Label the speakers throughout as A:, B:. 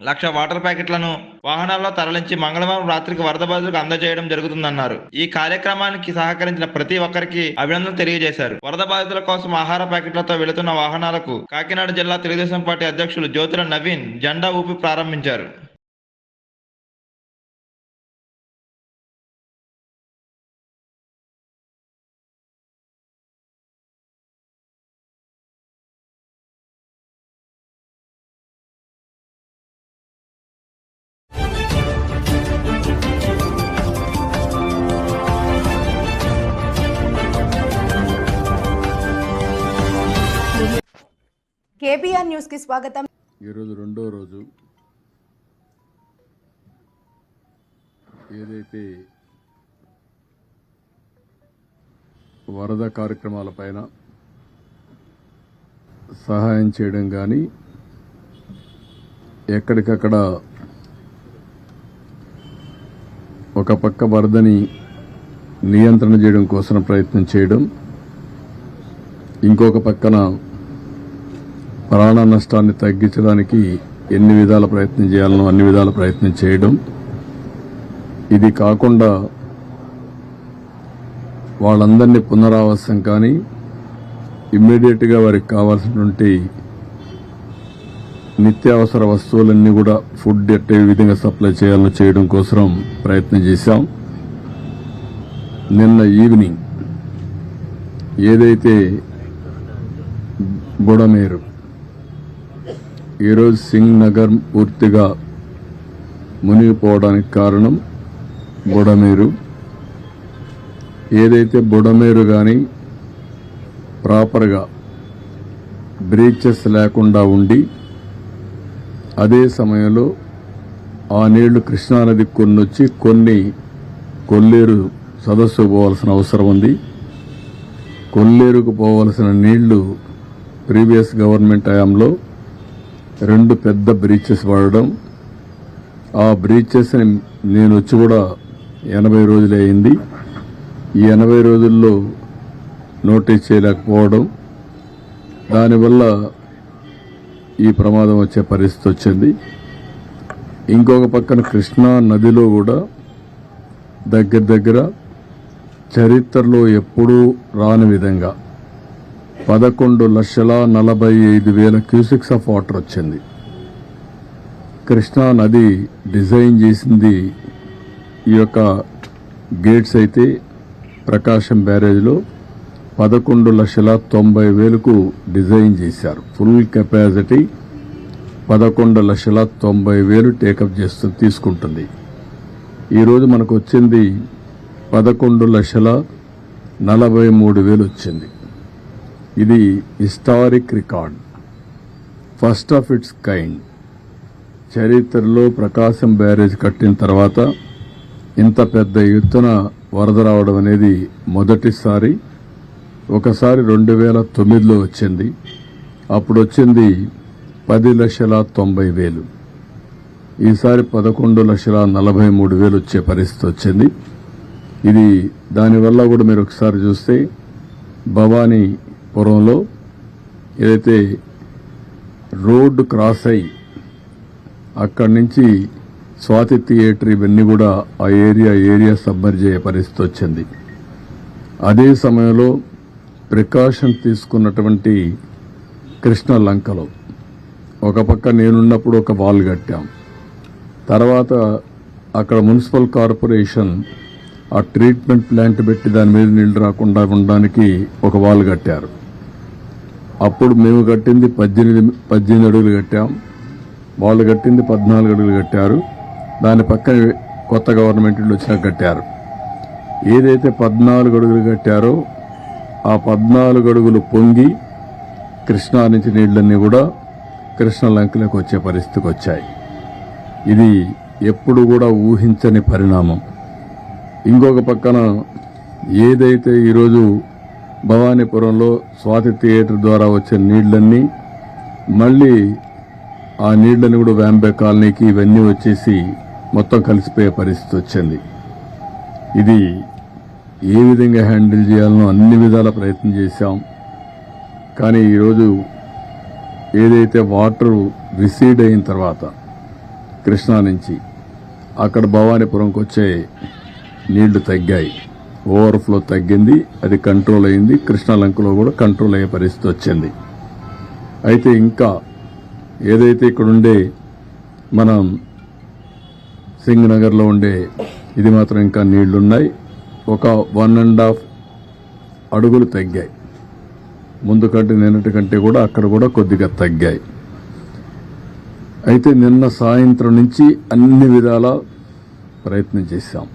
A: 1,00,000 water ప్యాకెట్లను వాహనాల్లో తరలించి మంగళవారం రాత్రికి వరద బాధితులకు అందజేయడం జరుగుతుందన్నారు. ఈ కార్యక్రమానికి సహకరించిన ప్రతి ఒక్కరికి అభినందనలు తెలియజేశారు. వరద బాధితుల కోసం ఆహార ప్యాకెట్లతో వెళుతున్న వాహనాలకు కాకినాడ జిల్లా తెలుగుదేశం పార్టీ అధ్యక్షులు జ్యోతుల నవీన్ జెండా ఊపి ప్రారంభించారు.
B: కేబీఆర్ న్యూస్ కి స్వాగతం.
C: ఈరోజు రెండో రోజు ఏదైతే వరద కార్యక్రమాలపైన సహాయం చేయడం కానీ ఎక్కడికక్కడ ఒక పక్క వరదని నియంత్రణ చేయడం కోసం ప్రయత్నం చేయడం, ఇంకొక పక్కన ప్రాణ నష్టాన్ని తగ్గించడానికి ఎన్ని విధాల ప్రయత్నం చేయాలనో అన్ని విధాల ప్రయత్నం చేయడం, ఇది కాకుండా వాళ్ళందరినీ పునరావాసం కానీ ఇమ్మీడియట్గా వారికి కావాల్సినటువంటి నిత్యావసర వస్తువులన్నీ కూడా ఫుడ్ ఎట్టే విధంగా సప్లై చేయాలని చేయడం కోసం ప్రయత్నం చేశాం. నిన్న ఈవినింగ్ ఏదైతే బుడమేరు, ఈరోజు సింగ్ నగర్ పూర్తిగా మునిగిపోవడానికి కారణం బుడమేరు. ఏదైతే బుడమేరు కానీ ప్రాపర్గా బ్రీచెస్ లేకుండా ఉండి అదే సమయంలో ఆ నీళ్లు కృష్ణానదికి కొన్ని వచ్చి కొన్ని కొల్లేరు సదస్సు పోవాల్సిన అవసరం ఉంది. కొల్లేరుకు పోవాల్సిన నీళ్లు ప్రీవియస్ గవర్నమెంట్ హయాంలో 2 పెద్ద బ్రీచెస్ వాడడం, ఆ బ్రీచెస్ నేను వచ్చి కూడా 80 రోజులే అయింది. ఈ 80 రోజుల్లో నోటీస్ చేయలేకపోవడం, దానివల్ల ఈ ప్రమాదం వచ్చే పరిస్థితి వచ్చింది. ఇంకొక పక్కన కృష్ణా నదిలో కూడా దగ్గర చరిత్రలో ఎప్పుడూ రాని విధంగా 11,45,000 క్యూసెక్స్ ఆఫ్ వాటర్ వచ్చింది. కృష్ణా నది డిజైన్ చేసింది ఈ యొక్క గేట్స్ అయితే ప్రకాశం బ్యారేజ్లో 11,90,000కు డిజైన్ చేశారు. ఫుల్ కెపాసిటీ 11,90,000 టేకప్ తీసుకుంటుంది. ఈరోజు మనకు వచ్చింది 11,43,000 వచ్చింది. ఇది historic record, first of it's kind. చరిత్రలో ప్రకాశం బ్యారేజ్ కట్టిన తర్వాత ఇంత పెద్ద ఎత్తున వరద రావడం అనేది మొదటిసారి. ఒకసారి 2009లో వచ్చింది, అప్పుడు వచ్చింది 10,90,000. ఈసారి 11,43,000 వచ్చే పరిస్థితి వచ్చింది. ఇది దానివల్ల కూడా మీరు ఒకసారి చూస్తే భవానీపురంలో ఏదైతే రోడ్డు క్రాస్ అయి అక్కడి నుంచి స్వాతి థియేటర్ ఇవన్నీ కూడా ఆ ఏరియా సబ్మర్జ్ అయ్యే పరిస్థితి వచ్చింది. అదే సమయంలో ప్రికాషన్ తీసుకున్నటువంటి కృష్ణ లంకలో ఒక పక్క నేనున్నప్పుడు ఒక వాల్ కట్టాం. తర్వాత అక్కడ మున్సిపల్ కార్పొరేషన్ ఆ ట్రీట్మెంట్ ప్లాంట్ పెట్టి దాని మీద నీళ్లు రాకుండా ఉండడానికి ఒక వాల్ కట్టారు. అప్పుడు మేము కట్టింది 18 అడుగులు కట్టాం, వాళ్ళు కట్టింది 14 అడుగులు కట్టారు. దాని పక్కన కొత్త గవర్నమెంట్ వచ్చినాక కట్టారు. ఏదైతే 14 అడుగులు కట్టారో ఆ 14 అడుగులు పొంగి కృష్ణా నుంచి నీళ్లన్నీ కూడా కృష్ణ లంకలోకి వచ్చే పరిస్థితికి వచ్చాయి. ఇది ఎప్పుడు కూడా ఊహించని పరిణామం. ఇంకొక పక్కన ఏదైతే ఈరోజు భవానీపురంలో స్వాతి థియేటర్ ద్వారా వచ్చే నీళ్లన్నీ మళ్లీ ఆ నీళ్లను కూడా వ్యాంబే కాలనీకి ఇవన్నీ వచ్చేసి మొత్తం కలిసిపోయే పరిస్థితి వచ్చింది. ఇది ఏ విధంగా హ్యాండిల్ చేయాలనో అన్ని విధాల ప్రయత్నం చేశాం. కానీ ఈరోజు ఏదైతే వాటర్ రిసీడ్ అయిన తర్వాత కృష్ణా నుంచి అక్కడ భవానీపురంకి వచ్చే నీళ్లు తగ్గాయి, ఓవర్ఫ్లో తగ్గింది, అది కంట్రోల్ అయింది. కృష్ణాలంకలో కూడా కంట్రోల్ అయ్యే పరిస్థితి వచ్చింది. అయితే ఇంకా ఏదైతే ఇక్కడుండే మనం సింగ్ నగర్లో ఉండే ఇది మాత్రం ఇంకా నీళ్లున్నాయి. ఒక 1.5 అడుగులు తగ్గాయి, ముందు కంటే నిన్నటి కంటే కూడా అక్కడ కూడా కొద్దిగా తగ్గాయి. అయితే నిన్న సాయంత్రం నుంచి అన్ని విధాల ప్రయత్నం చేశాం.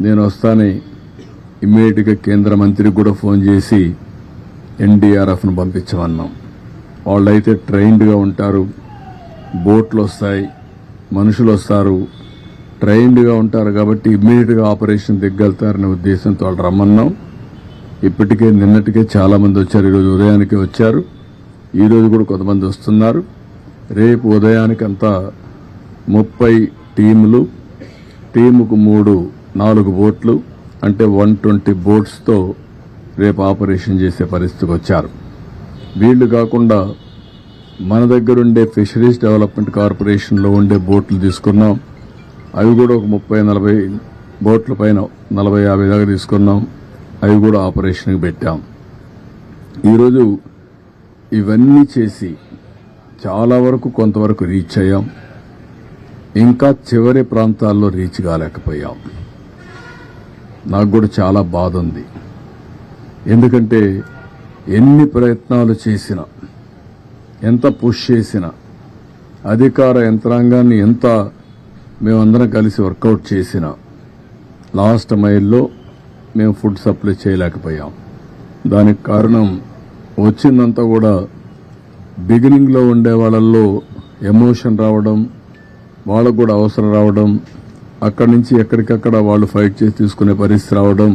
C: నేను వస్తానే ఇమ్మీడియట్గా కేంద్ర మంత్రికి కూడా ఫోన్ చేసి ఎన్డీఆర్ఎఫ్ను పంపించమన్నాం. వాళ్ళైతే ట్రైన్డ్గా ఉంటారు, బోట్లు వస్తాయి, మనుషులు వస్తారు, ట్రైన్డ్గా ఉంటారు కాబట్టి ఇమ్మీడియట్గా ఆపరేషన్ దిగ్గలుతారనే ఉద్దేశంతో వాళ్ళు రమ్మన్నాం. ఇప్పటికే నిన్నటికే చాలా మంది వచ్చారు, ఈరోజు ఉదయానికి వచ్చారు, ఈరోజు కూడా కొంతమంది వస్తున్నారు. రేపు ఉదయానికి అంతా 30 టీములు, టీముకు 4 బోట్లు అంటే 120 బోట్స్తో రేపు ఆపరేషన్ చేసే పరిస్థితికి వచ్చారు. వీళ్లు కాకుండా మన దగ్గరుండే ఫిషరీస్ డెవలప్మెంట్ కార్పొరేషన్లో ఉండే బోట్లు తీసుకున్నాం. అవి కూడా ఒక 30-40 బోట్ల పైన 40-50 దాకా తీసుకున్నాం. అవి కూడా ఆపరేషన్కి పెట్టాం. ఈరోజు ఇవన్నీ చేసి చాలా వరకు కొంతవరకు రీచ్ అయ్యాం. ఇంకా చివరి ప్రాంతాల్లో రీచ్ కాలేకపోయాం. నాకు కూడా చాలా బాధ ఉంది. ఎందుకంటే ఎన్ని ప్రయత్నాలు చేసినా, ఎంత పుష్ చేసినా, అధికార యంత్రాంగాన్ని ఎంత మేమందరం కలిసి వర్కౌట్ చేసినా లాస్ట్ మైల్లో మేము ఫుడ్ సప్లై చేయలేకపోయాం. దానికి కారణం వచ్చిందంతా కూడా బిగినింగ్లో ఉండే వాళ్ళల్లో ఎమోషన్ రావడం, వాళ్ళకు కూడా అవసరం రావడం, అక్కడి నుంచి ఎక్కడికక్కడ వాళ్ళు ఫైట్ చేసి తీసుకునే పరిస్థితి రావడం,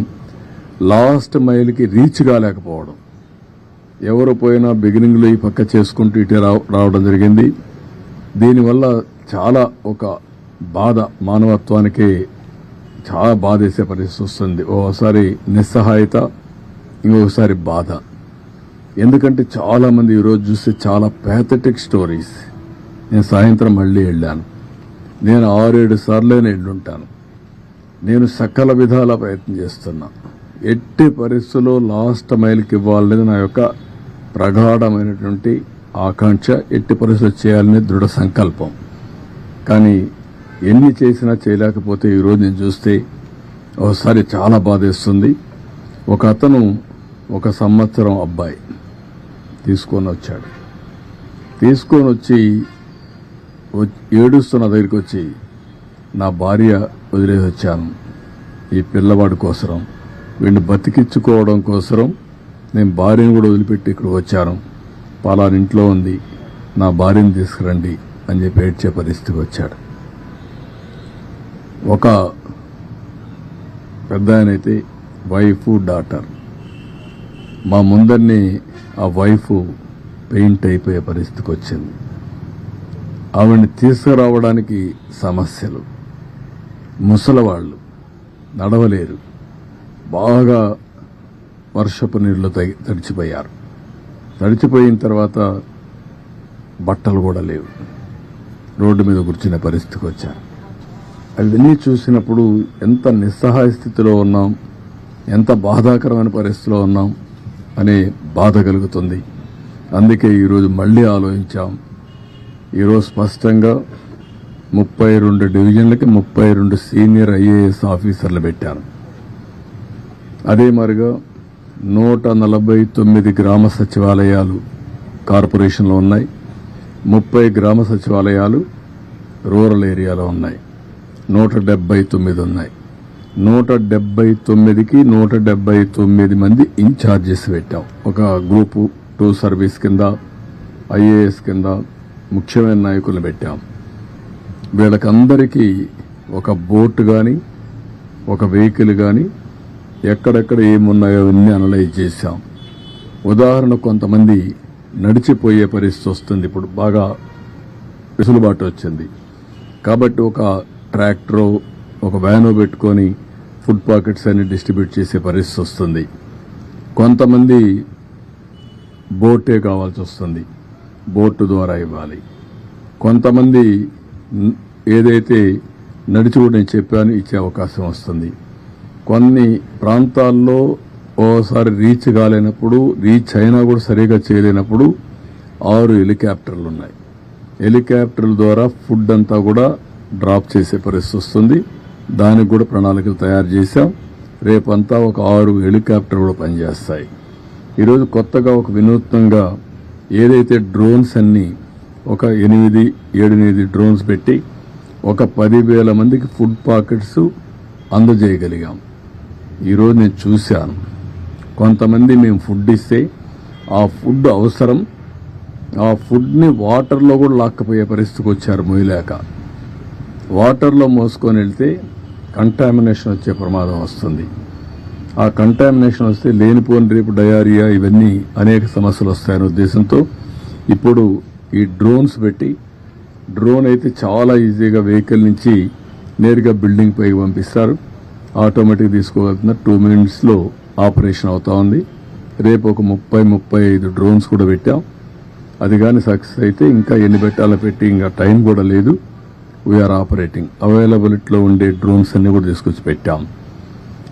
C: లాస్ట్ మైల్కి రీచ్ కాలేకపోవడం. ఎవరు పోయినా బిగినింగ్లో ఈ పక్క చేసుకుంటూ ఇటే రావడం జరిగింది. దీనివల్ల చాలా ఒక బాధ, మానవత్వానికి చాలా బాధేసే పరిస్థితి వస్తుంది. ఓసారి నిస్సహాయత, ఇంకొకసారి బాధ. ఎందుకంటే చాలా మంది ఈరోజు చూస్తే చాలా ప్యాథటిక్ స్టోరీస్. నేను సాయంత్రం మళ్ళీ వెళ్ళాను. నేను 6-7 సార్లు వెళ్ళుంటాను. నేను సకల విధాల ప్రయత్నం చేస్తున్నా. ఎట్టి పరిస్థితుల్లో లాస్ట్ మైల్కి ఇవ్వాలనేది నా యొక్క ప్రగాఢమైనటువంటి ఆకాంక్ష. ఎట్టి పరిస్థితులు చేయాలనే దృఢ సంకల్పం. కానీ ఎన్ని చేసినా చేయలేకపోతే ఈరోజు నేను చూస్తే ఒకసారి చాలా బాధేస్తుంది. ఒక అతను 1 సంవత్సరం అబ్బాయి తీసుకొని వచ్చాడు. తీసుకొని వచ్చి ఏడుస్తున్న దగ్గరికి వచ్చి, నా భార్య వదిలేసి వచ్చాను ఈ పిల్లవాడి కోసరం, వీడిని బతికించుకోవడం కోసరం నేను భార్యను కూడా వదిలిపెట్టి ఇక్కడికి వచ్చాను, పలానా ఇంట్లో ఉంది, నా భార్యను తీసుకురండి అని చెప్పి ఏడ్చే పరిస్థితికి వచ్చాడు. ఒక పెద్ద ఆయనైతే వైఫ్, డాటర్, మా ముందరిని ఆ వైఫ్ పెయింట్ అయిపోయే పరిస్థితికి వచ్చింది. ఆవిడ్ని తీసుకురావడానికి సమస్యలు, ముసలవాళ్ళు నడవలేరు, బాగా వర్షపు నీళ్లు తడిచిపోయారు. తడిచిపోయిన తర్వాత బట్టలు కూడా లేవు, రోడ్డు మీద కూర్చునే పరిస్థితికి వచ్చారు. అవన్నీ చూసినప్పుడు ఎంత నిస్సహాయ స్థితిలో ఉన్నాం, ఎంత బాధాకరమైన పరిస్థితిలో ఉన్నాం అనే బాధ కలుగుతుంది. అందుకే ఈరోజు మళ్లీ ఆలోచించాం. ఈరోజు స్పష్టంగా 32 డివిజన్లకి 32 సీనియర్ ఐఏఎస్ ఆఫీసర్లు పెట్టారు. అదే మరిగా 149 గ్రామ సచివాలయాలు కార్పొరేషన్లో ఉన్నాయి, 30 గ్రామ సచివాలయాలు రూరల్ ఏరియాలో ఉన్నాయి, 179 ఉన్నాయి. 179కి 179 మంది ఇన్ఛార్జెస్ పెట్టాం. ఒక గ్రూపు 2 సర్వీస్ కింద, ఐఏఎస్ కింద ముఖ్యమైన నాయకులు పెట్టాం. వీళ్ళకందరికీ ఒక బోట్ కానీ, ఒక వెహికల్ కానీ, ఎక్కడెక్కడ ఏమున్నాయో అన్నీ అనలైజ్ చేశాం. ఉదాహరణ, కొంతమంది నడిచిపోయే పరిస్థితి వస్తుంది, ఇప్పుడు బాగా వెసులుబాటు వచ్చింది కాబట్టి ఒక ట్రాక్టరో ఒక వ్యానో పెట్టుకొని ఫుడ్ పాకెట్స్ అన్ని డిస్ట్రిబ్యూట్ చేసే పరిస్థితి వస్తుంది. కొంతమంది బోటే కావాల్సి వస్తుంది, బోటు ద్వారా ఇవ్వాలి. కొంతమంది ఏదైతే నడిచి కూడా నేను చెప్పాను ఇచ్చే అవకాశం వస్తుంది. కొన్ని ప్రాంతాల్లో ఓసారి రీచ్ కాలేనప్పుడు, రీచ్ అయినా కూడా సరిగా చేయలేనప్పుడు 6 హెలికాప్టర్లు ఉన్నాయి. హెలికాప్టర్ల ద్వారా ఫుడ్ అంతా కూడా డ్రాప్ చేసే పరిస్థితి వస్తుంది. దానికి కూడా ప్రణాళికలు తయారు చేశాం. రేపంతా ఒక 6 హెలికాప్టర్ కూడా పనిచేస్తాయి. ఈరోజు కొత్తగా ఒక వినూత్నంగా ఏదైతే డ్రోన్స్ అన్ని ఒక 8-8 డ్రోన్స్ పెట్టి ఒక 10,000 మందికి ఫుడ్ పాకెట్స్ అందజేయగలిగాం. ఈరోజు నేను చూశాను, కొంతమంది మేము ఫుడ్ ఇస్తే ఆ ఫుడ్ అవసరం, ఆ ఫుడ్ని వాటర్లో కూడా లాక్కపోయే పరిస్థితికి వచ్చారు. మోయలేక వాటర్లో మోసుకొని వెళ్తే కంటామినేషన్ వచ్చే ప్రమాదం వస్తుంది. ఆ కంటామినేషన్ వస్తే లేనిపోని రేపు డయారియా ఇవన్నీ అనేక సమస్యలు వస్తాయనే ఉద్దేశంతో ఇప్పుడు ఈ డ్రోన్స్ పెట్టి, డ్రోన్ అయితే చాలా ఈజీగా వెహికల్ నుంచి నేరుగా బిల్డింగ్ పైకి పంపిస్తారు. ఆటోమేటిక్ తీసుకోగలుగుతున్న 2 minutesలో ఆపరేషన్ అవుతా ఉంది. రేపు ఒక 30-35 డ్రోన్స్ కూడా పెట్టాం. అది కానీ సక్సెస్ అయితే ఇంకా ఎన్ని పెట్టాలో పెట్టి ఇంకా టైం కూడా లేదు. We're operating. అవైలబిలిటీలో ఉండే డ్రోన్స్ అన్ని కూడా తీసుకొచ్చి పెట్టాం.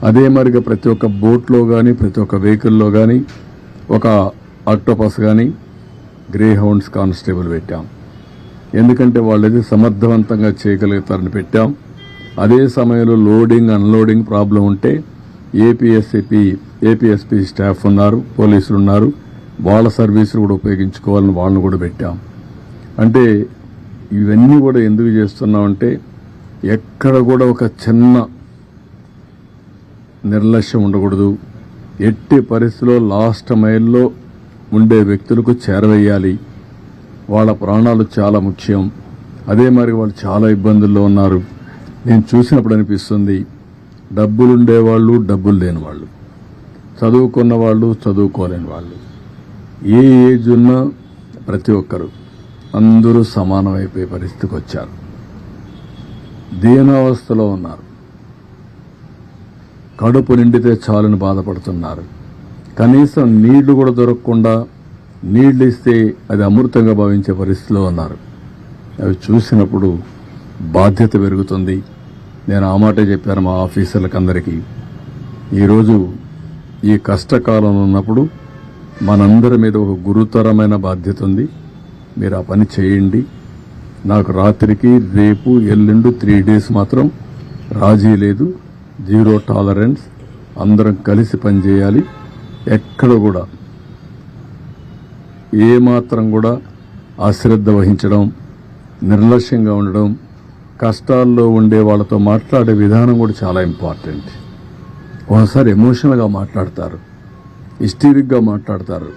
C: అదే మరిగా ప్రతి ఒక్క బోట్లో కానీ ప్రతి ఒక్క వెహికల్లో కానీ ఒక ఆక్టోపస్ కానీ గ్రే హౌండ్స్ కానిస్టేబుల్ పెట్టాం. ఎందుకంటే వాళ్ళైతే సమర్థవంతంగా చేయగలుగుతారని పెట్టాం. అదే సమయంలో లోడింగ్ అన్లోడింగ్ ప్రాబ్లం ఉంటే ఏపీఎస్పీ స్టాఫ్ ఉన్నారు, పోలీసులు ఉన్నారు, వాళ్ళ సర్వీసులు కూడా ఉపయోగించుకోవాలని వాళ్ళని కూడా పెట్టాం. అంటే ఇవన్నీ కూడా ఎందుకు చేస్తున్నామంటే ఎక్కడ కూడా ఒక చిన్న నిర్లక్ష్యం ఉండకూడదు. ఎట్టి పరిస్థితిలో లాస్ట్ మైల్లో ఉండే వ్యక్తులకు చేరవేయాలి. వాళ్ళ ప్రాణాలు చాలా ముఖ్యం. అదే మరి వాళ్ళు చాలా ఇబ్బందుల్లో ఉన్నారు. నేను చూసినప్పుడు అనిపిస్తుంది, డబ్బులుండేవాళ్ళు, డబ్బులు లేని వాళ్ళు, చదువుకున్న వాళ్ళు, చదువుకోలేని వాళ్ళు, ఏ ఏజ్ ఉన్నా ప్రతి ఒక్కరు అందరూ సమానమైపోయే పరిస్థితికి వచ్చారు. దీనావస్థలో ఉన్నారు. కడుపు నిండితే చాలని బాధపడుతున్నారు. కనీసం నీళ్లు కూడా దొరకకుండా, నీళ్లు ఇస్తే అది అమృతంగా భావించే పరిస్థితిలో ఉన్నారు. అవి చూసినప్పుడు బాధ్యత పెరుగుతుంది. నేను ఆ మాటే చెప్పాను మా ఆఫీసర్లకు అందరికీ. ఈరోజు ఈ కష్టకాలంలో ఉన్నప్పుడు మనందరి మీద ఒక గురుతరమైన బాధ్యత ఉంది. మీరు ఆ పని చేయండి. నాకు రాత్రికి రేపు ఎల్లుండి 3 days మాత్రం రాజీ లేదు. 0 tolerance. అందరం కలిసి పనిచేయాలి. ఎక్కడ కూడా ఏమాత్రం కూడా అశ్రద్ధ వహించడం, నిర్లక్ష్యంగా ఉండడం, కష్టాల్లో ఉండే వాళ్ళతో మాట్లాడే విధానం కూడా చాలా ఇంపార్టెంట్. ఒకసారి ఎమోషనల్గా మాట్లాడతారు, హిస్టీరిక్గా మాట్లాడతారు.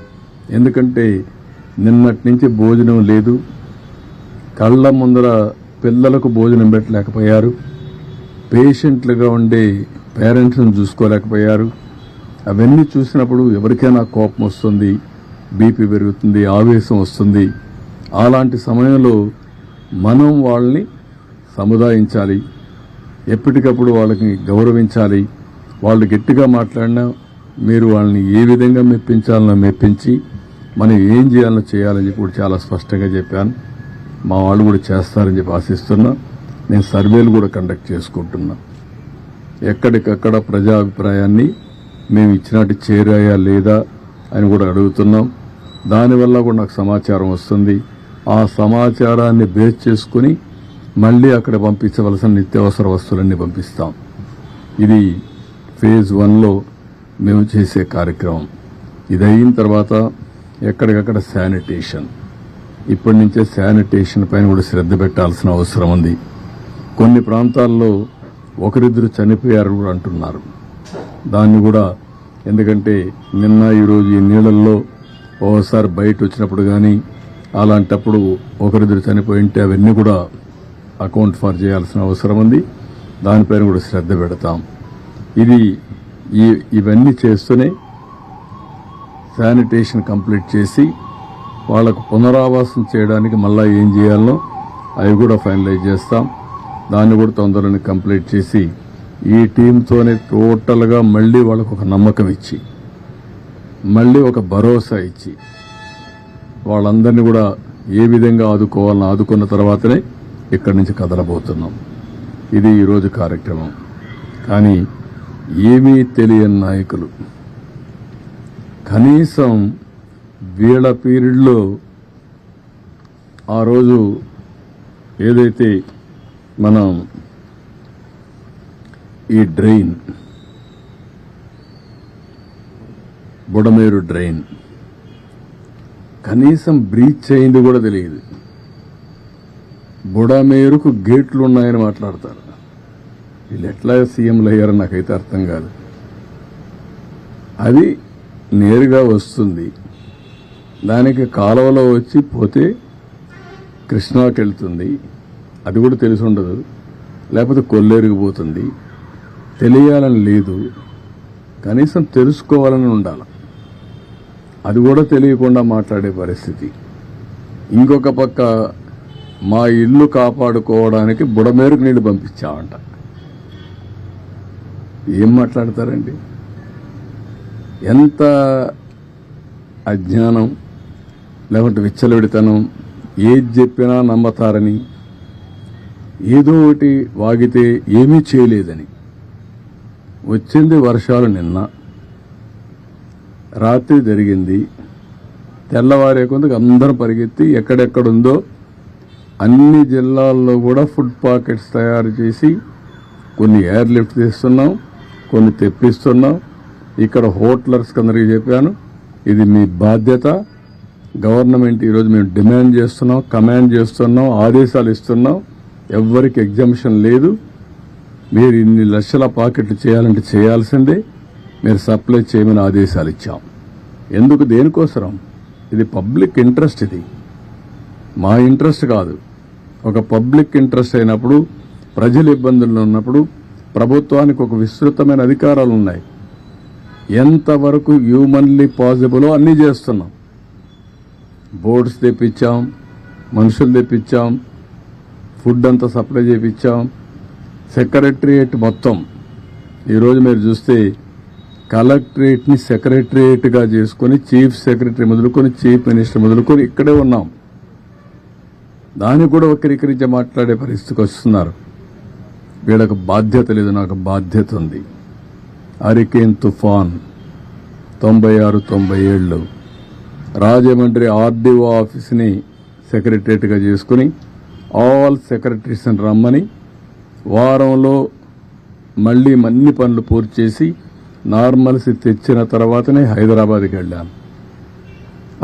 C: ఎందుకంటే నిన్నటి నుంచి భోజనం లేదు, కళ్ళ ముందర పిల్లలకు భోజనం పెట్టలేకపోయారు, పేషెంట్లుగా ఉండే పేరెంట్స్ని చూసుకోలేకపోయారు. అవన్నీ చూసినప్పుడు ఎవరికైనా కోపం వస్తుంది, బీపీ పెరుగుతుంది, ఆవేశం వస్తుంది. అలాంటి సమయంలో మనం వాళ్ళని సముదాయించాలి, ఎప్పటికప్పుడు వాళ్ళకి గౌరవించాలి. వాళ్ళు గట్టిగా మాట్లాడినా మీరు వాళ్ళని ఏ విధంగా మెప్పించాలనో మెప్పించి మనం ఏం చేయాలో చేయాలని చెప్పి కూడా చాలా స్పష్టంగా చెప్పాను. మా వాళ్ళు కూడా చేస్తారని చెప్పి ఆశిస్తున్నా. నేను సర్వేలు కూడా కండక్ట్ చేసుకుంటున్నా. ఎక్కడికక్కడ ప్రజాభిప్రాయాన్ని మేము ఇచ్చినట్టు చేరాయా లేదా అని కూడా అడుగుతున్నాం. దానివల్ల కూడా నాకు సమాచారం వస్తుంది. ఆ సమాచారాన్ని బేస్ చేసుకుని మళ్ళీ అక్కడ పంపించవలసిన నిత్యావసర వస్తువులన్నీ పంపిస్తాం. ఇది phase 1లో మేము చేసే కార్యక్రమం. ఇది అయిన తర్వాత ఎక్కడికక్కడ శానిటేషన్, ఇప్పటి నుంచే శానిటేషన్ పైన కూడా శ్రద్ధ పెట్టాల్సిన అవసరం ఉంది. కొన్ని ప్రాంతాల్లో ఒకరిద్దరు చనిపోయారు కూడా అంటున్నారు. దాన్ని కూడా, ఎందుకంటే నిన్న ఈరోజు ఈ నీళ్ళల్లో ఓసారి బయట వచ్చినప్పుడు కానీ అలాంటప్పుడు ఒకరిద్దరు చనిపోయి ఉంటే అవన్నీ కూడా అకౌంట్ ఫర్ చేయాల్సిన అవసరం ఉంది. దానిపైన కూడా శ్రద్ధ పెడతాం. ఇవన్నీ చేస్తూనే శానిటేషన్ కంప్లీట్ చేసి వాళ్లకు పునరావాసం చేయడానికి మళ్ళా ఏం చేయాలో అవి కూడా ఫైనలైజ్ చేస్తాం. దాన్ని కూడా తొందరగా కంప్లీట్ చేసి ఈ టీంతోనే టోటల్గా మళ్ళీ వాళ్ళకు ఒక నమ్మకం ఇచ్చి, మళ్ళీ ఒక భరోసా ఇచ్చి, వాళ్ళందరినీ కూడా ఏ విధంగా ఆదుకోవాలని ఆదుకున్న తర్వాతనే ఇక్కడి నుంచి కదలబోతున్నాం. ఇది ఈరోజు కార్యక్రమం. కానీ ఏమీ తెలియని నాయకులు కనీసం వీళ్ళ పీరియడ్లో ఆ రోజు ఏదైతే మనం ఈ డ్రైన్ బుడమేరు డ్రైన్ కనీసం బ్రీచ్ అయింది కూడా తెలియదు. బుడమేరుకు గేట్లు ఉన్నాయని మాట్లాడతారు. వీళ్ళు ఎట్లా సీఎంలు అయ్యారో నాకైతే అర్థం కాదు. అది నేరుగా వస్తుంది, దానికి కాలువలో వచ్చి పోతే కృష్ణాకి వెళ్తుంది, అది కూడా తెలిసి ఉండదు. లేకపోతే కొల్లేరుకు పోతుంది. తెలియాలని లేదు, కనీసం తెలుసుకోవాలని ఉండాలి. అది కూడా తెలియకుండా మాట్లాడే పరిస్థితి. ఇంకొక పక్క మా ఇల్లు కాపాడుకోవడానికి బుడమేరుకు నీళ్లు పంపించామంట. ఏం మాట్లాడతారండి? ఎంత అజ్ఞానం, లేకుంటే విచ్చలవిడితనం. ఏది చెప్పినా నమ్మతారని, ఏదో ఒకటి వాగితే ఏమీ చేయలేదని. వచ్చింది వర్షాలు నిన్న రాత్రి జరిగింది. తెల్లవారే కొందుకు అందరం పరిగెత్తి ఎక్కడెక్కడుందో అన్ని జిల్లాల్లో కూడా ఫుడ్ పాకెట్స్ తయారు చేసి కొన్ని ఎయిర్ లిఫ్ట్ తీస్తున్నాం, కొన్ని తెప్పిస్తున్నాం. ఇక్కడ హోటలర్స్ అందరికీ చెప్పాను, ఇది మీ బాధ్యత. గవర్నమెంట్ ఈరోజు మేము డిమాండ్ చేస్తున్నాం, కమాండ్ చేస్తున్నాం, ఆదేశాలు ఇస్తున్నాం. ఎవ్వరికి ఎగ్జంప్షన్ లేదు. మీరు ఇన్ని లక్షల పాకెట్లు చేయాలంటే చేయాల్సిందే. మీరు సప్లై చేయమని ఆదేశాలు ఇచ్చాం. ఎందుకు? దేనికోసరం? ఇది పబ్లిక్ ఇంట్రెస్ట్. ఇది మా ఇంట్రెస్ట్ కాదు. ఒక పబ్లిక్ ఇంట్రెస్ట్ అయినప్పుడు, ప్రజలు ఇబ్బందుల్లో ఉన్నప్పుడు ప్రభుత్వానికి ఒక విస్తృతమైన అధికారాలు ఉన్నాయి. ఎంతవరకు హ్యూమన్లీ పాసిబులో అన్నీ చేస్తున్నాం. బోర్డ్స్ తెప్పించాం, మనుషులు తెప్పించాం, ఫుడ్ అంతా సప్లై చేయించాం. సెక్రటరియేట్ మొత్తం ఈరోజు మీరు చూస్తే కలెక్టరేట్ని సెక్రటరియేట్గా చేసుకుని చీఫ్ సెక్రటరీ మొదలుకొని చీఫ్ మినిస్టర్ మొదలుకొని ఇక్కడే ఉన్నాం. దాన్ని కూడా వక్రీకరించి మాట్లాడే పరిస్థితికి వస్తున్నారు. వీళ్ళకు బాధ్యత లేదు, నాకు బాధ్యత ఉంది. హరికేన్ తుఫాన్ 96-97 రాజమండ్రి ఆర్డీఓ ఆఫీస్ని సెక్రటరియట్గా చేసుకుని ఆల్ సెక్రటరీస్ని రమ్మని వారంలో మళ్ళీ అన్ని పనులు పూర్తి చేసి నార్మల్సీ తెచ్చిన తర్వాతనే హైదరాబాద్కి వెళ్ళాను.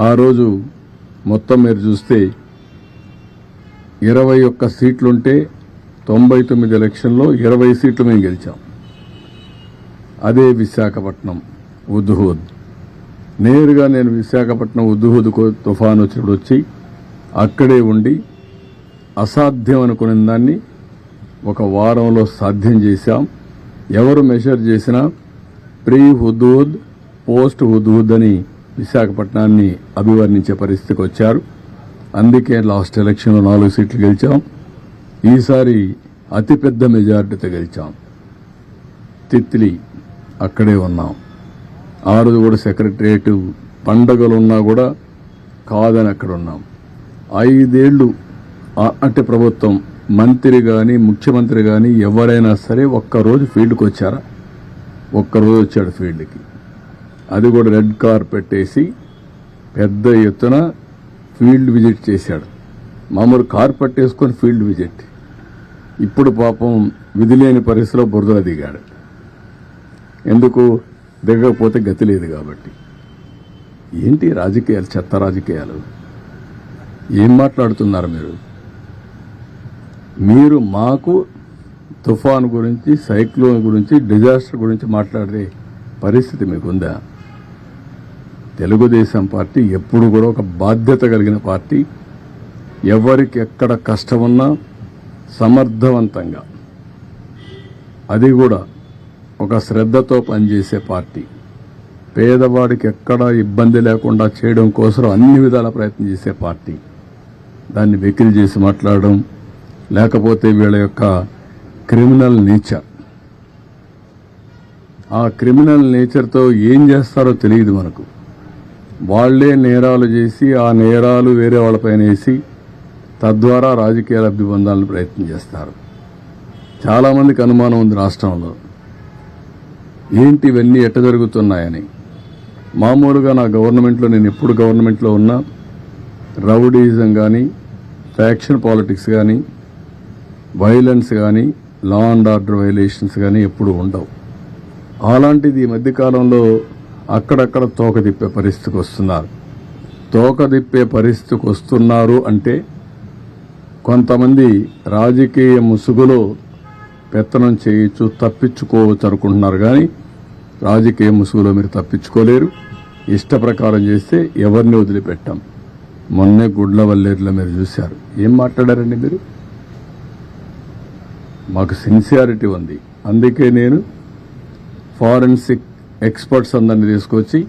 C: ఆ రోజు మొత్తం మీరు చూస్తే 21 సీట్లుంటే 99 ఎలక్షన్లో 20 సీట్లు మేము గెలిచాం. అదే విశాఖపట్నం ఉద్హూద్. నేరుగా నేను విశాఖపట్నం ఉద్హూద్ తుఫాను వచ్చినప్పుడు వచ్చి అక్కడే ఉండి అసాధ్యం అనుకునే దాన్ని ఒక వారంలో సాధ్యం చేశాం. ఎవరు మెషర్ చేసినా ప్రీ హుదూద్, పోస్ట్ హుదూద్ అని విశాఖపట్నాన్ని అభివర్ణించే పరిస్థితికి వచ్చారు. అందుకే లాస్ట్ ఎలక్షన్లో 4 సీట్లు గెలిచాం. ఈసారి అతిపెద్ద మెజార్టీతో గెలిచాం. తిత్లీ అక్కడే ఉన్నాం. ఆ రోజు కూడా సెక్రటరియట్ పండగలున్నా కూడా కాదని అక్కడ ఉన్నాం. 5 ఏళ్లు అంటే ప్రభుత్వం మంత్రి కానీ ముఖ్యమంత్రి కానీ ఎవరైనా సరే ఒక్కరోజు ఫీల్డ్కి వచ్చారా? ఒక్కరోజు వచ్చాడు ఫీల్డ్కి. అది కూడా రెడ్ కార్పెట్ వేసి పెద్ద ఎత్తున ఫీల్డ్ విజిట్ చేశాడు. మామూలు కార్పెట్ వేసుకొని ఫీల్డ్ విజిట్. ఇప్పుడు పాపం విధిలేని పరిస్థితిలో బురదలో దిగాడు. ఎందుకు? దిగకపోతే గతి లేదు కాబట్టి. ఏంటి రాజకీయాలు, చెత్త రాజకీయాలు? ఏం మాట్లాడుతున్నారు మీరు? మీరు మాకు తుఫాన్ గురించి, సైక్లోన్ గురించి, డిజాస్టర్ గురించి మాట్లాడే పరిస్థితి మీకుందా? తెలుగుదేశం పార్టీ ఎప్పుడు కూడా ఒక బాధ్యత కలిగిన పార్టీ. ఎవరికి ఎక్కడ కష్టమున్నా సమర్థవంతంగా, అది కూడా ఒక శ్రద్ధతో పనిచేసే పార్టీ. పేదవాడికి ఎక్కడా ఇబ్బంది లేకుండా చేయడం కోసం అన్ని విధాల ప్రయత్నం చేసే పార్టీ. దాన్ని వెకిలి చేసి మాట్లాడడం, లేకపోతే వీళ్ళ యొక్క క్రిమినల్ నేచర్, ఆ క్రిమినల్ నేచర్తో ఏం చేస్తారో తెలియదు మనకు. వాళ్లే నేరాలు చేసి ఆ నేరాలు వేరే వాళ్ళపైన వేసి తద్వారా రాజకీయ లబ్ధి పొందాలని ప్రయత్నం చేస్తారు. చాలామందికి అనుమానం ఉంది రాష్ట్రంలో, ఏంటి ఇవన్నీ ఎట్ట జరుగుతున్నాయని. మామూలుగా నా గవర్నమెంట్లో, నేను ఎప్పుడు గవర్నమెంట్లో ఉన్నా, రౌడీజం కానీ, ఫ్యాక్షన్ పాలిటిక్స్ కానీ, వైలెన్స్ కానీ, లా అండ్ ఆర్డర్ వైలేషన్స్ కానీ ఎప్పుడు ఉండవు. అలాంటిది ఈ మధ్యకాలంలో అక్కడక్కడ తోక తిప్పే పరిస్థితికి వస్తున్నారు. తోక తిప్పే పరిస్థితికి వస్తున్నారు అంటే కొంతమంది రాజకీయ ముసుగులో పెత్తనం చేయొచ్చు, తప్పించుకోవచ్చు అనుకుంటున్నారు. కానీ రాజకీయ ముసుగులో మీరు తప్పించుకోలేరు. ఇష్ట ప్రకారం చేస్తే ఎవరిని వదిలిపెట్టాం. మొన్నే గుడ్లవల్లేరులో మీరు చూశారు. ఏం మాట్లాడారండి మీరు? మాకు సిన్సియారిటీ ఉంది. అందుకే నేను ఫారెన్సిక్ ఎక్స్పర్ట్స్ అందరినీ తీసుకొచ్చి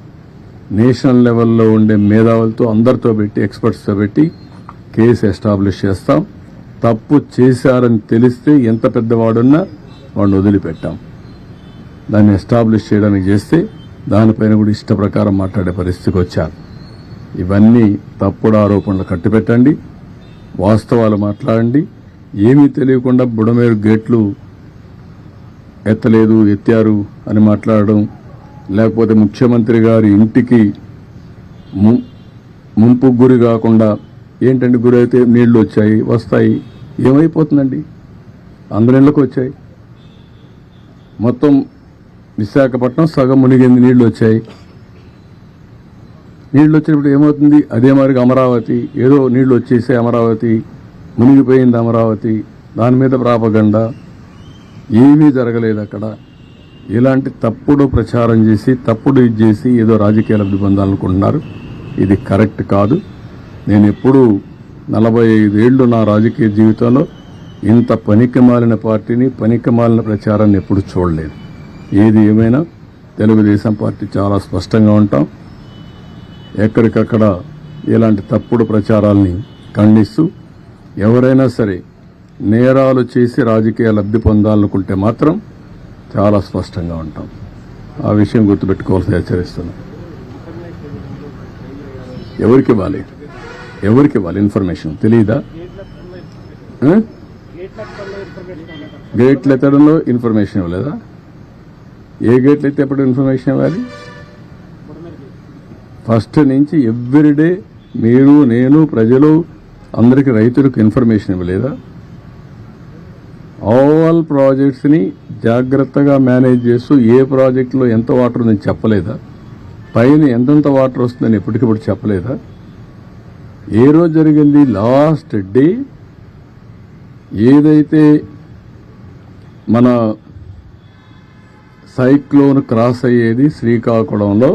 C: నేషనల్ లెవెల్లో ఉండే మేధావులతో అందరితో పెట్టి, ఎక్స్పర్ట్స్తో పెట్టి కేసు ఎస్టాబ్లిష్ చేస్తాం. తప్పు చేశారని తెలిస్తే ఎంత పెద్దవాడున్నా వాడిని వదిలిపెట్టాం. దాన్ని ఎస్టాబ్లిష్ చేయడానికి చేస్తే దానిపైన కూడా ఇష్ట ప్రకారం మాట్లాడే పరిస్థితికి వచ్చారు. ఇవన్నీ తప్పుడు ఆరోపణలు కట్టిపెట్టండి, వాస్తవాలు మాట్లాడండి. ఏమీ తెలియకుండా బుడమేరు గేట్లు ఎత్తలేదు, ఎత్తారు అని మాట్లాడడం, లేకపోతే ముఖ్యమంత్రి గారి ఇంటికి ముంపు గురి కాకుండా, ఏంటంటే గురి అయితే నీళ్లు వచ్చాయి, వస్తాయి, ఏమైపోతుందండి? అందరిళ్ళకి వచ్చాయి. మొత్తం విశాఖపట్నం సగం మునిగింది, నీళ్లు వచ్చాయి. నీళ్లు వచ్చినప్పుడు ఏమవుతుంది? అదే మరిగా అమరావతి, ఏదో నీళ్లు వచ్చేసే అమరావతి మునిగిపోయింది, అమరావతి, దాని మీద ప్రాపగండా. ఏమీ జరగలేదు అక్కడ. ఇలాంటి తప్పుడు ప్రచారం చేసి, తప్పుడు ఇది చేసి ఏదో రాజకీయ లబ్ధి పొందాలనుకుంటున్నారు. ఇది కరెక్ట్ కాదు. నేను ఎప్పుడూ 45 ఏళ్లు నా రాజకీయ జీవితంలో ఇంత పనికిమాలిన పార్టీని, పనికిమాలిన ప్రచారాన్ని ఎప్పుడు చూడలేదు. ఏది ఏమైనా తెలుగుదేశం పార్టీ చాలా స్పష్టంగా ఉంటాం. ఎక్కడికక్కడ ఇలాంటి తప్పుడు ప్రచారాల్ని ఖండిస్తూ, ఎవరైనా సరే నేరాలు చేసి రాజకీయ లబ్ధి పొందాలనుకుంటే మాత్రం చాలా స్పష్టంగా ఉంటాం. ఆ విషయం గుర్తుపెట్టుకోవాల్సి హెచ్చరిస్తున్నాం. ఎవరికి ఇవ్వాలి ఇన్ఫర్మేషన్ తెలియదా? గేట్లు ఎత్తడంలో ఇన్ఫర్మేషన్ ఇవ్వలేదా? ఏ గేట్లు అయితే ఎప్పుడు ఇన్ఫర్మేషన్ ఇవ్వాలి? ఫస్ట్ నుంచి ఎవ్రీడే మీరు, నేను, ప్రజలు అందరికీ, రైతులకు ఇన్ఫర్మేషన్ ఇవ్వలేదా? ఆల్ ప్రాజెక్ట్స్ని జాగ్రత్తగా మేనేజ్ చేస్తూ ఏ ప్రాజెక్టులో ఎంత వాటర్ ఉందని చెప్పలేదా? పైన ఎంతెంత వాటర్ వస్తుందని ఎప్పటికప్పుడు చెప్పలేదా? ఏ రోజు జరిగింది? లాస్ట్ డే ఏదైతే మన సైక్లోన్ క్రాస్ అయ్యేది శ్రీకాకుళంలో,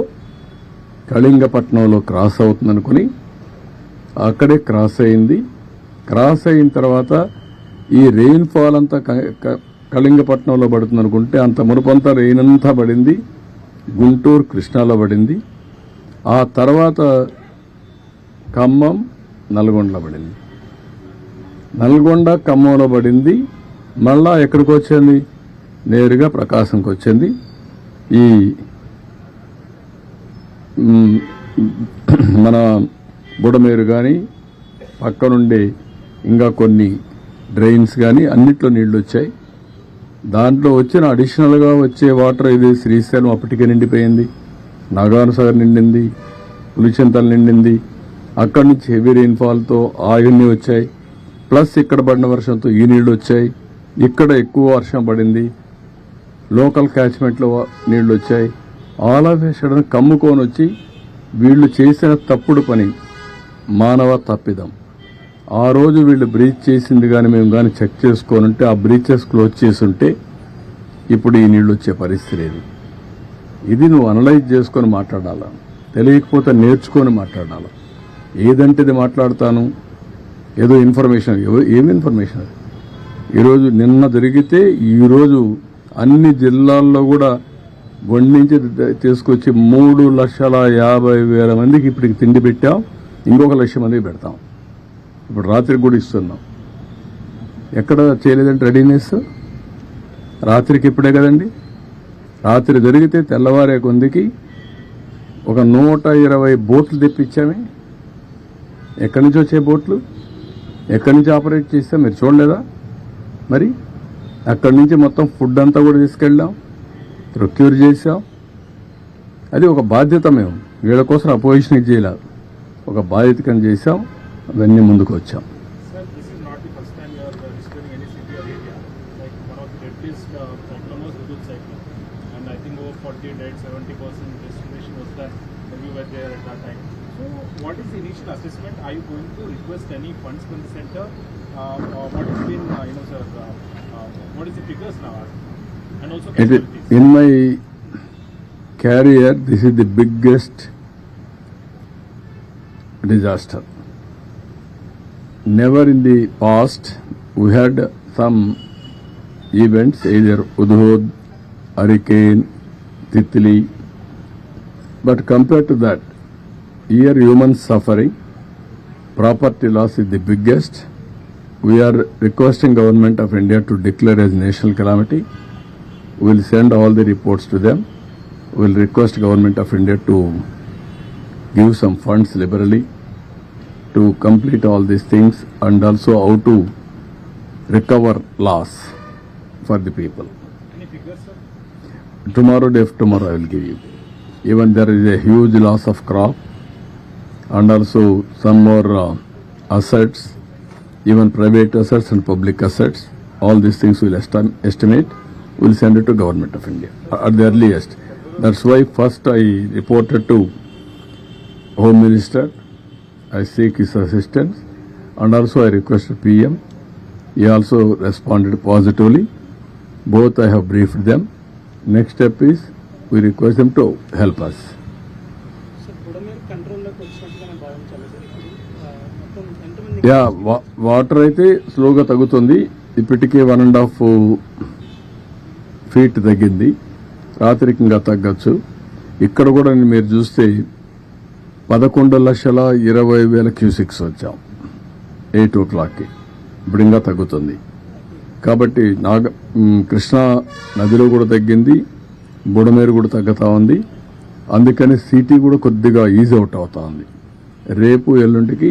C: కళింగపట్నంలో క్రాస్ అవుతుందనుకుని అక్కడే క్రాస్ అయింది. క్రాస్ అయిన తర్వాత ఈ రెయిన్ఫాల్ అంతా కళింగపట్నంలో పడుతుంది అనుకుంటే, అంత మునుపంతా రెయిన్ అంతా పడింది గుంటూరు, కృష్ణాలో పడింది. ఆ తర్వాత ఖమ్మం, నల్గొండలో పడింది. నల్గొండ, ఖమ్మంలో పడింది. మళ్ళా ఎక్కడికి వచ్చింది? నేరుగా ప్రకాశంకి వచ్చింది. ఈ మన బుడమేరు కానీ, పక్కనుండే ఇంకా కొన్ని డ్రైన్స్ కానీ అన్నిట్లో నీళ్లు వచ్చాయి. దాంట్లో వచ్చిన అడిషనల్గా వచ్చే వాటర్ ఇది శ్రీశైలం అప్పటికే నిండిపోయింది, నాగార్జునసాగర్ నిండింది, పులిచింతలు నిండింది. అక్కడి నుంచి హెవీ రెయిన్ఫాల్తో ఆయన్ని వచ్చాయి. ప్లస్ ఇక్కడ పడిన వర్షంతో ఈ నీళ్లు వచ్చాయి. ఇక్కడ ఎక్కువ వర్షం పడింది, లోకల్ క్యాచ్మెంట్లో నీళ్లు వచ్చాయి. ఆల్ ఆఫ్ ఏ సడన్ కమ్ముకొని వచ్చి వీళ్ళు చేసిన తప్పుడు పని, మానవ తప్పిదం. ఆ రోజు వీళ్ళు బ్రీచ్ చేసింది కానీ మేము కానీ చెక్ చేసుకొని ఉంటే, ఆ బ్రీచెస్ క్లోజ్ చేసి ఉంటే ఇప్పుడు ఈ నీళ్ళు వచ్చే పరిస్థితి లేదు. ఇది నువ్వు అనలైజ్ చేసుకొని మాట్లాడాలా, తెలియకపోతే నేర్చుకొని మాట్లాడాలా. ఏదంటే ఇది మాట్లాడతాను, ఏదో ఇన్ఫర్మేషన్. ఏమి ఇన్ఫర్మేషన్? ఈరోజు నిన్న జరిగితే ఈరోజు అన్ని జిల్లాల్లో కూడా వండించి తీసుకొచ్చి 3,50,000 మందికి ఇప్పటికి తిండి పెట్టాం. ఇంకొక 1,00,000 మందికి పెడతాం. ఇప్పుడు రాత్రికి కూడా ఇస్తున్నాం. ఎక్కడ చేయలేదంటే రెడీనెస్ రాత్రికి ఇప్పుడే కదండి. రాత్రి జరిగితే తెల్లవారే కొందికి ఒక 120 బోట్లు తెప్పించామే. ఎక్కడి నుంచి వచ్చే బోట్లు? ఎక్కడి నుంచి ఆపరేట్ చేస్తే మీరు చూడలేదా? మరి అక్కడి నుంచి మొత్తం ఫుడ్ అంతా కూడా తీసుకెళ్ళాం, ప్రొక్యూర్ చేసాం. అది ఒక బాధ్యత. మేము వీళ్ళ కోసం అపోజిషన్ ఇచ్చేలా ఒక బాధ్యత కింద చేసాం. అవన్నీ ముందుకు వచ్చాం.
D: Sir, this is not the first time you are disturbing any city or area. Like one of the deadliest cyclone was Hudud cyclone, and I think over 40 died, 70% destination was done when you were there at that time. So, what is the initial assessment? Are you going to request any funds from the center? Or what has been, sir? What is the figures now? And also casualties.
C: In my career, this is the biggest disaster. Never in the past we had some events, either Hudhud, hurricane, Titli, but compared to that, here human suffering, property loss is the biggest. We are requesting Government of India to declare as national calamity. We will send all the reports to them. We will request Government of India to give some funds liberally to complete all these things, and also how to recover loss for the people.
D: Any figures, sir?
C: Tomorrow, day after tomorrow, I will give you. Even there is a huge loss of crop, and also some more assets, even private assets and public assets. All these things we will estimate. We will send it to Government of India at the earliest. That's why first I reported to Home Minister. I seek his assistance, and also I requested PM. He also responded positively. Both I have briefed them. Next step is we request them to help us.
D: Sir Budameru కంట్రోల్లోకి వచ్చినట్టుగా భావించాలి sir. మొత్తం ఎంతమంది
C: yeah water అయితే స్లోగా తగ్గుతుంది. ఇప్పటికే 1.5 feet తగ్గింది. రాత్రికి ఇంకా తగ్గచ్చు. ఇక్కడ కూడా మీరు చూస్తే 11,20,000 క్యూసిక్స్ వచ్చాం 8 o'clockకి. ఇప్పుడు ఇంకా తగ్గుతుంది. కాబట్టి కృష్ణా నదిలో కూడా తగ్గింది, బుడమేరు కూడా తగ్గుతా ఉంది. అందుకని సిటీ కూడా కొద్దిగా ఈజ్ అవుట్ అవుతా ఉంది. రేపు ఎల్లుంటికి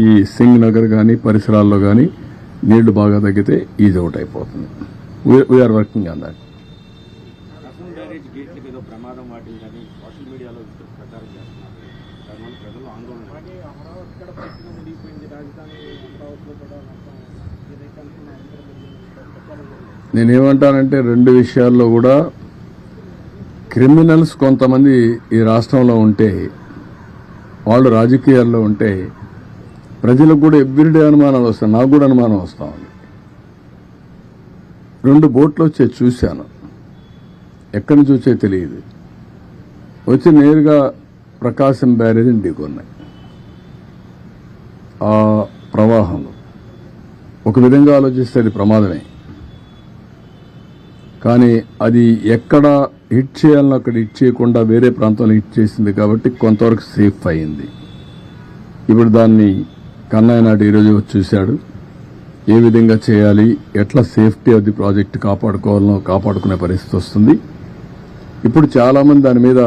C: ఈ సింగ్ నగర్ కానీ పరిసరాల్లో కానీ నీళ్లు బాగా తగ్గితే ఈజ్ అవుట్ అయిపోతుంది. We're working on that.
E: రసం బ్యారేజ్ గేట్లకు ఏదో ప్రమాదం వాటిల్లని సోషల్ మీడియాలో ప్రచారం చేస్తున్నారు. దానివల్ల ప్రజలు ఆందోళన.
D: అలాగే అమరావతి కూడా పూర్తిగా మునిగిపోయింది. రాజధాని అమరావతిలో కూడా మొత్తం ఏదైతే అనుకున్న ప్రచారం జరిగింది.
C: నేనేమంటానంటే రెండు విషయాల్లో కూడా క్రిమినల్స్ కొంతమంది ఈ రాష్ట్రంలో ఉంటే, వాళ్ళు రాజకీయాల్లో ఉంటే ప్రజలకు కూడా ఎవ్రీడే అనుమానాలు వస్తాయి. నాకు కూడా అనుమానం వస్తా ఉంది. 2 బోట్లు వచ్చే చూశాను. ఎక్కడి నుంచి వచ్చే తెలియదు. వచ్చి నేరుగా ప్రకాశం బ్యారేజ్ని ఢీకొన్నాయి. ఆ ప్రవాహంలో ఒక విధంగా ఆలోచిస్తే అది ప్రమాదమే. కానీ అది ఎక్కడ హిట్ చేయాలని అక్కడ హిట్ చేయకుండా వేరే ప్రాంతంలో హిట్ చేసింది కాబట్టి కొంతవరకు సేఫ్ అయింది. ఇప్పుడు దాన్ని కన్నయ్య నాయుడు ఈరోజు వచ్చి చూశాడు. ఏ విధంగా చేయాలి, ఎట్లా సేఫ్టీ ఆఫ్ ది ప్రాజెక్ట్ కాపాడుకోవాలనో కాపాడుకునే పరిస్థితి వస్తుంది. ఇప్పుడు చాలామంది దాని మీద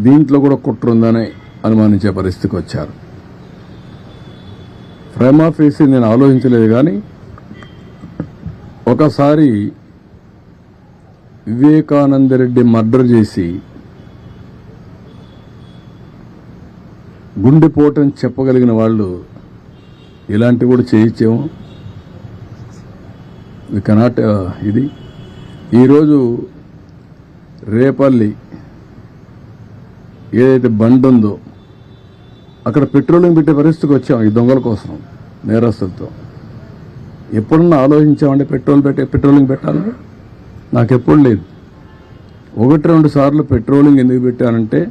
C: దీంట్లో కూడా కుట్ర ఉందని అనుమానించే పరిస్థితికి వచ్చారు. ప్రైమా ఫేసి నేను ఆలోచించలేదు, కానీ ఒకసారి వివేకానంద రెడ్డి మర్డర్ చేసి గుండెపోటని చెప్పగలిగిన వాళ్ళు ఇలాంటివి కూడా చేయొచ్చేమో. వి కెనాట్ ఇది. ఈరోజు రేపల్లి ఏదైతే బండి ఉందో అక్కడ పెట్రోలింగ్ పెట్టే పరిస్థితికి వచ్చాం ఈ దొంగల కోసం, నేరస్తులతో. ఎప్పుడన్నా ఆలోచించామంటే పెట్రోలింగ్ పెట్టాలని? నాకెప్పుడు లేదు. 1-2 సార్లు పెట్రోలింగ్ ఎందుకు పెట్టానంటే,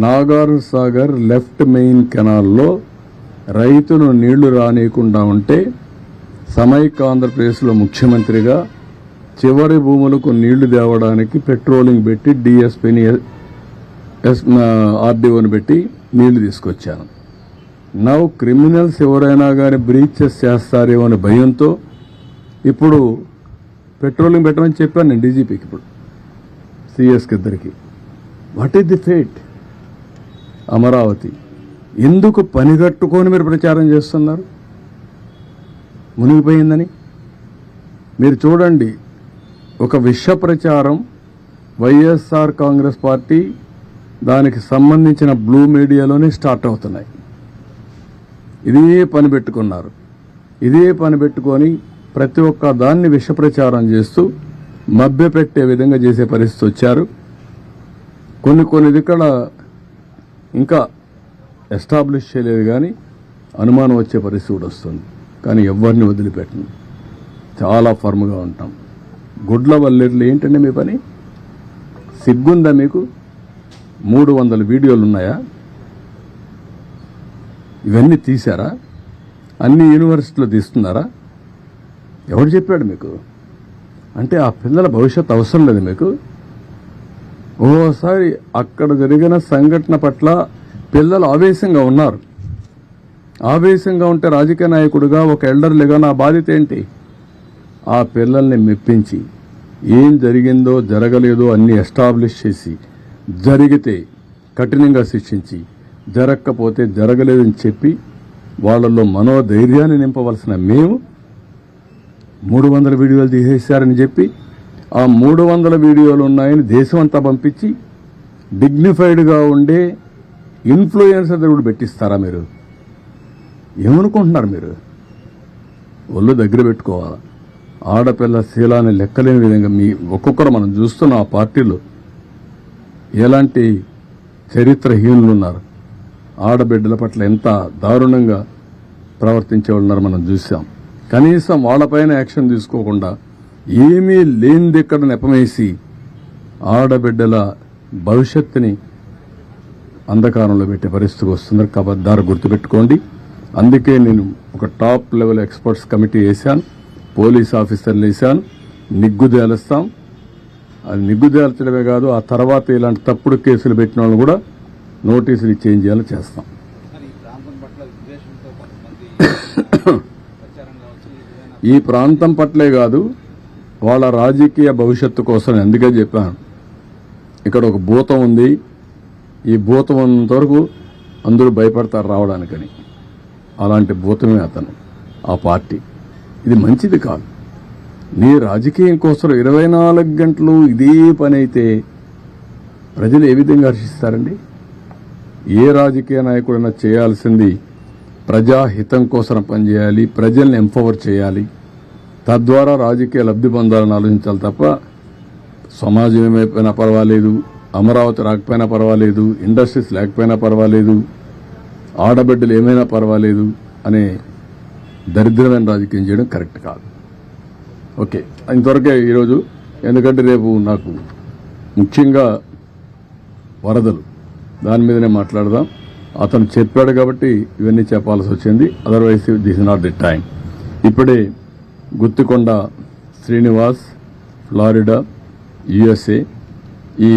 C: నాగార్జున సాగర్ లెఫ్ట్ మెయిన్ కెనాల్లో రైతులు నీళ్లు రానియకుండా ఉంటే సమైక్య ఆంధ్రప్రదేశ్లో ముఖ్యమంత్రిగా చివరి భూములకు నీళ్లు తేవడానికి పెట్రోలింగ్ పెట్టి డిఎస్పీని ఆర్డీఓని పెట్టి నీళ్లు తీసుకొచ్చాను. నౌ క్రిమినల్స్ ఎవరైనా కానీ బ్రీచెస్ చేస్తారేమో అనే భయంతో ఇప్పుడు పెట్రోలింగ్ పెట్టమని చెప్పాను నేను డీజీపీకి, ఇప్పుడు సిఎస్కి ఇద్దరికి. What is the fate? Amaravati ఎందుకు పనిగట్టుకొని మీరు ప్రచారం చేస్తున్నారు? మునిగిపోయిందని మీరు చూడండి. ఒక విష ప్రచారం వైఎస్ఆర్ కాంగ్రెస్ పార్టీ దానికి సంబంధించిన బ్లూ మీడియాలోనే స్టార్ట్ అవుతున్నాయి. ఇదే పని పెట్టుకున్నారు. ఇదే పని పెట్టుకొని ప్రతి ఒక్క దాన్ని విష ప్రచారం చేస్తూ మభ్యపెట్టే విధంగా చేసే పరిస్థితి వచ్చారు. కొన్ని ఇక్కడ ఇంకా ఎస్టాబ్లిష్ చేయలేదు, కానీ అనుమానం వచ్చే పరిస్థితి కూడా వస్తుంది. కానీ ఎవరిని వదిలిపెట్టను, చాలా ఫర్మ్గా ఉంటాం. గుడ్ల వల్లేర్లు ఏంటంటే మీ పని? సిగ్గుందా మీకు? 300 వీడియోలు ఉన్నాయా? ఇవన్నీ తీశారా? అన్ని యూనివర్సిటీలో తీస్తున్నారా? ఎవరు చెప్పాడు మీకు? అంటే ఆ పిల్లల భవిష్యత్తు అవసరం లేదు మీకు? ఓసారి అక్కడ జరిగిన సంఘటన పట్ల పిల్లలు ఆవేశంగా ఉన్నారు. ఆవేశంగా ఉంటే రాజకీయ నాయకుడిగా, ఒక ఎల్డర్లుగా నా బాధ్యత ఏంటి? ఆ పిల్లల్ని మెప్పించి ఏం జరిగిందో జరగలేదో అన్ని ఎస్టాబ్లిష్ చేసి, జరిగితే కఠినంగా శిక్షించి, జరగకపోతే జరగలేదని చెప్పి వాళ్ళల్లో మనోధైర్యాన్ని నింపవలసిన మేము 300 వీడియోలు తీసేశారని చెప్పి ఆ 300 వీడియోలు ఉన్నాయని దేశం అంతా పంపించి డిగ్నిఫైడ్గా ఉండే ఇన్ఫ్లుయెన్సర్ కూడా పెట్టిస్తారా మీరు? ఏమనుకుంటున్నారు మీరు? ఒళ్ళు దగ్గర పెట్టుకోవాలా. ఆడపిల్ల శీలాన్ని లెక్కలేని విధంగా మీ ఒక్కొక్కరు మనం చూస్తున్న ఆ పార్టీలో ఎలాంటి చరిత్రహీనులు ఉన్నారు. ఆడబిడ్డల పట్ల ఎంత దారుణంగా ప్రవర్తించే ఉన్నారు మనం చూసాం. కనీసం వాళ్ళపైన యాక్షన్ తీసుకోకుండా ఏమీ లేనిది ఇక్కడ నెపమేసి ఆడబిడ్డల భవిష్యత్తుని అంధకారంలో పెట్టే పరిస్థితికి వస్తున్నారు. కబద్దారు గుర్తుపెట్టుకోండి. అందుకే నేను ఒక టాప్ లెవెల్ ఎక్స్పర్ట్స్ కమిటీ వేశాను, పోలీస్ ఆఫీసర్లు వేశాను. నిగ్గుదేలుస్తాం. అది నిగ్గుదేల్చడమే కాదు, ఆ తర్వాత ఇలాంటి తప్పుడు కేసులు పెట్టిన వాళ్ళు కూడా నోటీసులు చేంజ్ చేయాలని చేస్తాం. ఈ ప్రాంతం పట్లే కాదు, వాళ్ళ రాజకీయ భవిష్యత్తు కోసం అందుకే చెప్పాను. ఇక్కడ ఒక భూతం ఉంది, ఈ భూతం ఉన్నంత వరకు అందరూ భయపడతారు రావడానికని. అలాంటి భూతమే అతను, ఆ పార్టీ. ఇది మంచిది కాదు. నీ రాజకీయం కోసం 24 గంటలు ఇదే పని అయితే ప్రజలు ఏ విధంగా హర్షిస్తారండి? ఏ రాజకీయ నాయకుడైనా చేయాల్సింది ప్రజాహితం కోసం పనిచేయాలి, ప్రజల్ని ఎంపవర్ చేయాలి, తద్వారా రాజకీయ లబ్ధి పొందాలని ఆలోచించాలి తప్ప సమాజం ఏమైపోయినా పర్వాలేదు, అమరావతి రాకపోయినా పర్వాలేదు, ఇండస్ట్రీస్ లేకపోయినా పర్వాలేదు, ఆడబిడ్డలు ఏమైనా పర్వాలేదు అనే దరిద్రమైన రాజకీయం చేయడం కరెక్ట్ కాదు. ఓకే, ఇంతవరకే ఈరోజు. ఎందుకంటే రేపు నాకు ముఖ్యంగా వరదలు దాని మీదనే మాట్లాడదాం. అతను చెప్పాడు కాబట్టి ఇవన్నీ చెప్పాల్సి వచ్చింది. Otherwise this is not the time. ఇప్పుడే గుత్తికొండ శ్రీనివాస్, ఫ్లారిడా, యుఎస్ఏ ఈ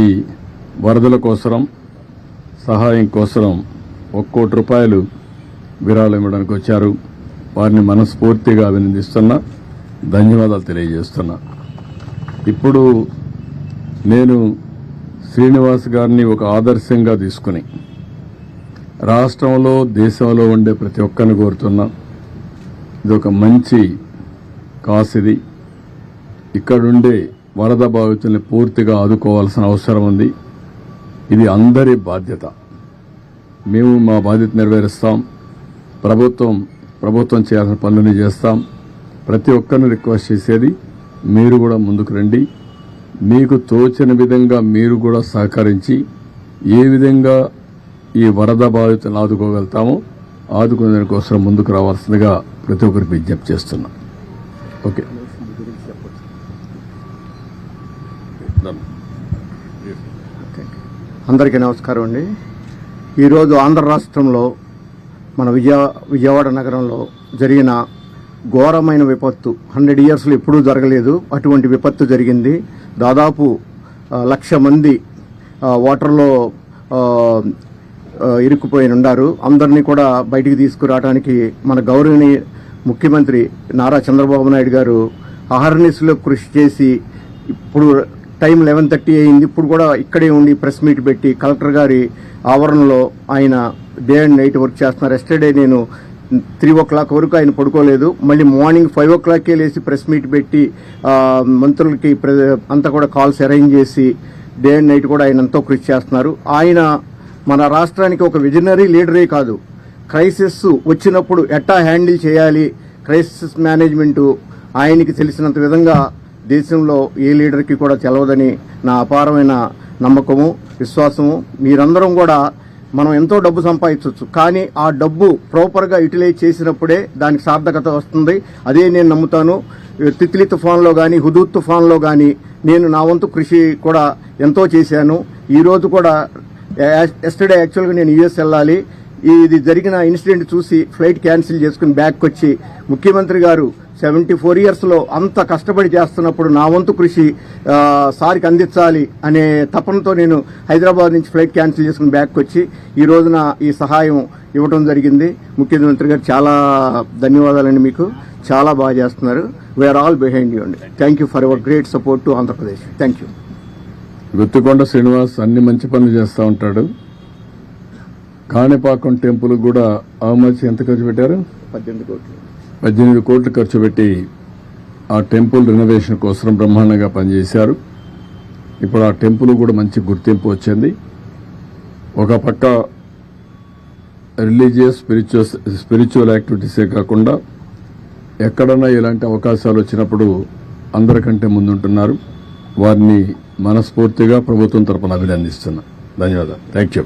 C: వరదల కోసం సహాయం కోసం 1 కోటి రూపాయలు విరాళం ఇవ్వడానికి వచ్చారు. వారిని మనస్ఫూర్తిగా అభినందిస్తున్నా, ధన్యవాదాలు తెలియజేస్తున్నా. ఇప్పుడు నేను శ్రీనివాస్ గారిని ఒక ఆదర్శంగా తీసుకుని రాష్ట్రంలో, దేశంలో ఉండే ప్రతి ఒక్కరిని కోరుతున్నా, ఇది ఒక మంచి కాస్. ఇది ఇక్కడుండే వరద బాధితుల్ని పూర్తిగా ఆదుకోవాల్సిన అవసరం ఉంది. ఇది అందరి బాధ్యత. మేము మా బాధ్యత నెరవేరుస్తాం. ప్రభుత్వం చేయాల్సిన పనులని చేస్తాం. ప్రతి ఒక్కరిని రిక్వెస్ట్ చేసేది, మీరు కూడా ముందుకు రండి. మీకు తోచిన విధంగా మీరు కూడా సహకరించి ఏ విధంగా ఈ వరద బాధితులను ఆదుకోగలుగుతామో ఆదుకునే దానికోసం ముందుకు రావాల్సిందిగా ప్రతి ఒక్కరికి విజ్ఞప్తి చేస్తున్నాం. ఓకే,
F: అందరికీ నమస్కారం అండి. ఈరోజు ఆంధ్ర రాష్ట్రంలో మన విజయవాడ నగరంలో జరిగిన ఘోరమైన విపత్తు 100 ఇయర్స్లో ఎప్పుడూ జరగలేదు. అటువంటి విపత్తు జరిగింది. దాదాపు 1,00,000 మంది వాటర్లో ఇరుక్కుపోయి ఉన్నారు. అందరినీ కూడా బయటికి తీసుకురావడానికి మన గౌరవనీయ ముఖ్యమంత్రి నారా చంద్రబాబు నాయుడు గారు అహర్నిశలో కృషి చేసి, ఇప్పుడు టైం 11:30 అయింది. ఇప్పుడు కూడా ఇక్కడే ఉండి ప్రెస్ మీట్ పెట్టి కలెక్టర్ గారి ఆవరణలో ఆయన డే అండ్ నైట్ వర్క్ చేస్తున్నారు. ఎస్టర్డే నేను 3 o'clock వరకు ఆయన పడుకోలేదు. మళ్ళీ మార్నింగ్ 5 o'clockకే లేచి ప్రెస్ మీట్ పెట్టి మంత్రులకి అంతా కూడా కాల్స్ అరేంజ్ చేసి డే అండ్ నైట్ కూడా ఆయన ఎంతో కృషి చేస్తున్నారు. ఆయన మన రాష్ట్రానికి ఒక విజనరీ లీడరే కాదు, క్రైసిస్ వచ్చినప్పుడు ఎట్టా హ్యాండిల్ చేయాలి, క్రైసిస్ మేనేజ్మెంట్ ఆయనకి తెలిసినంత విధంగా దేశంలో ఏ లీడర్కి కూడా తెలవదని నా అపారమైన నమ్మకము, విశ్వాసము. మీరందరం కూడా మనం ఎంతో డబ్బు సంపాదించవచ్చు, కానీ ఆ డబ్బు ప్రాపర్గా యూటిలైజ్ చేసినప్పుడే దానికి సార్థకత వస్తుంది. అదే నేను నమ్ముతాను. తిత్లీ తుఫాన్లో కానీ హుదూద్ తుఫాన్లో కానీ నేను నా వంతు కృషి కూడా ఎంతో చేశాను. ఈరోజు కూడా ఎస్టర్డే యాక్చువల్గా నేను యుఎస్ వెళ్ళాలి. ఇది జరిగిన ఇన్సిడెంట్ చూసి ఫ్లైట్ క్యాన్సిల్ చేసుకుని బ్యాక్ వచ్చి ముఖ్యమంత్రి గారు 74 yearsలో అంత కష్టపడి చేస్తున్నప్పుడు నా వంతు కృషి సార్కి అందించాలి అనే తపనతో నేను హైదరాబాద్ నుంచి ఫ్లైట్ క్యాన్సిల్ చేసుకుని బ్యాక్ వచ్చి ఈ రోజున ఈ సహాయం ఇవ్వడం జరిగింది. ముఖ్యమంత్రి గారు చాలా ధన్యవాదాలండి. మీకు చాలా బాగా చేస్తున్నారు. వీఆర్ ఆల్ బిహైండ్ యూ అండి. Thank you for your great support to Andhra Pradesh. Thank you.
C: Guttikonda Srinivas అన్ని మంచి పనులు చేస్తూ ఉంటాడు. కాణిపాకం టెంపుల్ కూడా ఎంత ఖర్చు పెట్టారు?
F: 18 కోట్లు.
C: 18 కోట్లు ఖర్చు పెట్టి ఆ టెంపుల్ రెనోవేషన్ కోసం బ్రహ్మాండంగా పనిచేశారు. ఇప్పుడు ఆ టెంపుల్ కూడా మంచి గుర్తింపు వచ్చింది. ఒక పక్క రిలీజియస్ స్పిరిచువల్ యాక్టివిటీసే కాకుండా ఎక్కడన్నా ఇలాంటి అవకాశాలు వచ్చినప్పుడు అందరికంటే ముందుంటున్నారు. వారిని మనస్ఫూర్తిగా ప్రభుత్వం తరపున అభినందిస్తున్నా. ధన్యవాదాలు. Thank you.